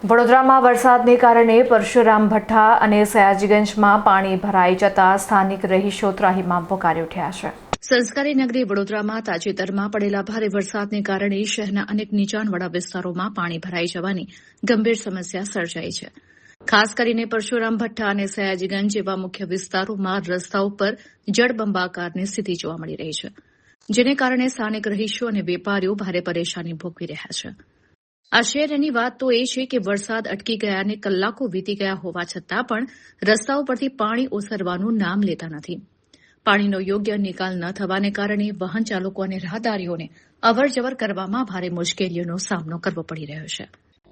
વડોદરામાં વરસાદને કારણે પરશુરામ ભઠ્ઠા અને સયાજીગંજમાં પાણી ભરાઈ જતા સ્થાનિક રહીશો ત્રાહિમામ પોકારી ઉઠ્યા છે। સંસ્કારી નગરી વડોદરામાં તાજેતરમાં પડેલા ભારે વરસાદને કારણે શહેરના અનેક નીચાણવાળા વિસ્તારોમાં પાણી ભરાઈ જવાની ગંભીર સમસ્યા સર્જાઈ છે। ખાસ કરીને પરશુરામ ભઠ્ઠા અને સયાજીગંજ જેવા મુખ્ય વિસ્તારોમાં રસ્તાઓ પર જળબંબાકારની સ્થિતિ જોવા મળી રહી છે, જેને કારણે સ્થાનિક રહીશો અને વેપારીઓ ભારે પરેશાની ભોગવી રહ્યા છે। આશ્ચર્યની વાત તો એ છે કે વરસાદ અટકી ગયા અને કલાકો વીતી ગયા હોવા છતાં પણ રસ્તાઓ પરથી પાણી ઓસરવાનું નામ લેતા નથી। પાણીનો યોગ્ય નિકાલ ન થવાને કારણે વાહન ચાલકો અને રાહદારીઓને અવરજવર કરવામાં ભારે મુશ્કેલીઓનો સામનો કરવો પડી રહ્યો છે।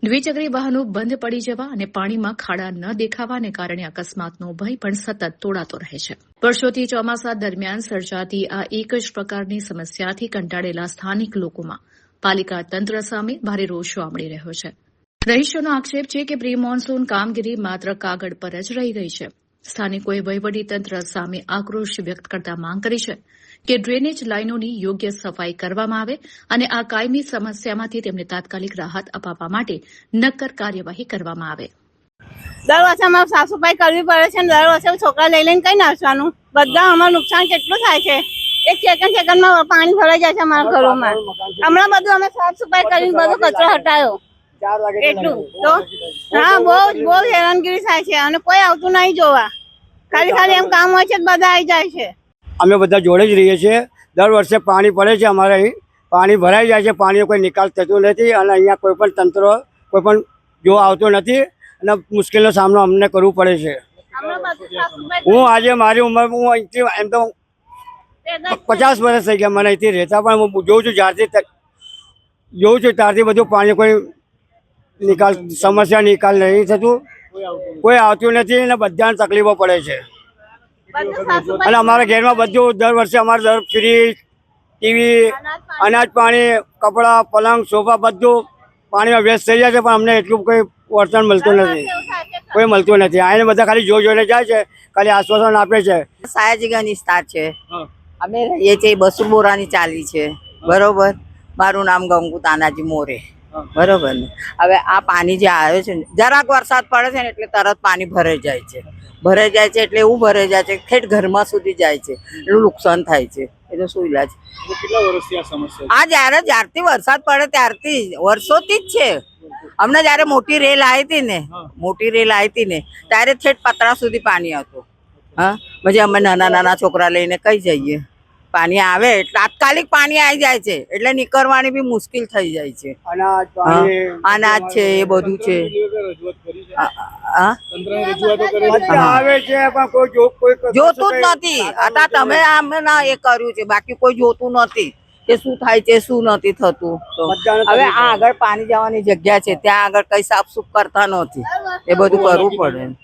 દ્વિચક્રી વાહનો બંધ પડી જવા અને પાણીમાં ખાડા ન દેખાવાને કારણે અકસ્માતનો ભય પણ સતત તોડાતો રહે છે। વર્ષોથી ચોમાસા દરમિયાન સર્જાતી આ એક જ પ્રકારની સમસ્યાથી કંટાળેલા સ્થાનિક લોકોમાં પાલિકા તંત્ર સામે ભારે રોષ જોવા મળી રહ્યો છે। રહીશોનો આક્ષેપ છે કે પ્રી મોન્સૂન કામગીરી માત્ર કાગળ પર જ રહી ગઈ છે। સ્થાનિકોએ વહીવટીતંત્ર સામે આક્રોશ વ્યક્ત કરતા માંગ કરી છે કે ડ્રેનેજ લાઇનોની યોગ્ય સફાઈ કરવામાં આવે અને આ કાયમી સમસ્યામાંથી તેમને તાત્કાલિક રાહત અપાવવા માટે નક્કર કાર્યવાહી કરવામાં આવે। દર વર્ષે અમારે સાફ સફાઈ કરવી પડે છે, દર વર્ષે છોકરા લઈને કઈ નાખવાનું, બધા અમારું નુકસાન કેટલું થાય છે। એક સેકન્ડમાં પાણી ભરાઈ જાય છે અમારા ઘરોમાં। હમણાં બધું અમે સાફ સફાઈ કરીને બધો કચરો હટાયો એટલું તો હા, બહુ હેરાનગીરી થાય છે અને કોઈ આવતું નહીં જોવા। ખાલી એમ કામ હોય છે બધા આવી જાય છે। અમે બધા જોડે જ રહીએ છીએ। દર વર્ષે પાણી પડે છે, અમારે અહીં પાણી ભરાઈ જાય છે, પાણીનો કોઈ નિકાલ થતો નથી અને અહીંયા કોઈ પણ તંત્ર કોઈ પણ જો આવતો નથી અને મુશ્કેલીનો સામનો અમને કરવો પડે છે। હું આજે મારી ઉંમર હું અહીંથી એમ તો 50 વર્ષ થઈ ગયા મને અહીંથી રહેતા, પણ હું જોઉં છું ત્યારથી બધું પાણી કોઈ સમસ્યા નિકાલ નહીં થતું, કોઈ આવતું નથી અને બધાને તકલીફો પડે છે। અને અમારા ઘરમાં બધું દર વર્ષે અમારે ફ્રીજ, ટીવી, અનાજ પાણી, કપડાં, પલંગ, સોફા બધું પાણીમાં વ્યસ્ત થઈ જાય છે, પણ અમને એટલું કોઈ વર્તન મળતું નથી, કોઈ મળતું નથી। આને બધા ખાલી જોઈને જાય છે, ખાલી આશ્વાસન આપે છે। સયાજીગંજ વિસ્તાર છે, અમે રહીએ છીએ 200 બોરાની ચાલી છે, બરોબર। મારું નામ ગંગુ તાનાજી મોરે, બરોબર ને। હવે આ પાણી જે આવે છે ને, જરાક વરસાદ પડે છે ને એટલે તરત પાણી ભરાઈ જાય છે, એટલે એવું ભરાઈ જાય છે ઠેઠ ઘરમાં સુધી જાય છે, એટલું નુકસાન થાય છે। એટલે શું ઇલાજ? કેટલા વર્ષથી આ સમસ્યા? આ જ્યારથી વરસાદ પડે ત્યારથી વર્ષોથી જ છે। અમને જયારે મોટી રેલ આવી હતી ને ત્યારે ઠેઠ પતરા સુધી પાણી હતું। હા, પછી અમે નાના છોકરા લઈને કઈ જઈએ, પાણી આવે તાત્કાલિક પાણી આવી જાય છે એટલે નીકળવાની બી મુશ્કેલ થઈ જાય છે। અનાજ છે એ બધું છે। જોતું જ નથી, અત્યારે તમે આમ ના એ કર્યું છે, બાકી કોઈ જોતું નથી કે શું થાય છે શું નથી થતું। તો હવે આ આગળ પાણી જવાની જગ્યા છે, ત્યાં આગળ કઈ સાફ સુફ કરતા નથી, એ બધું કરવું પડે।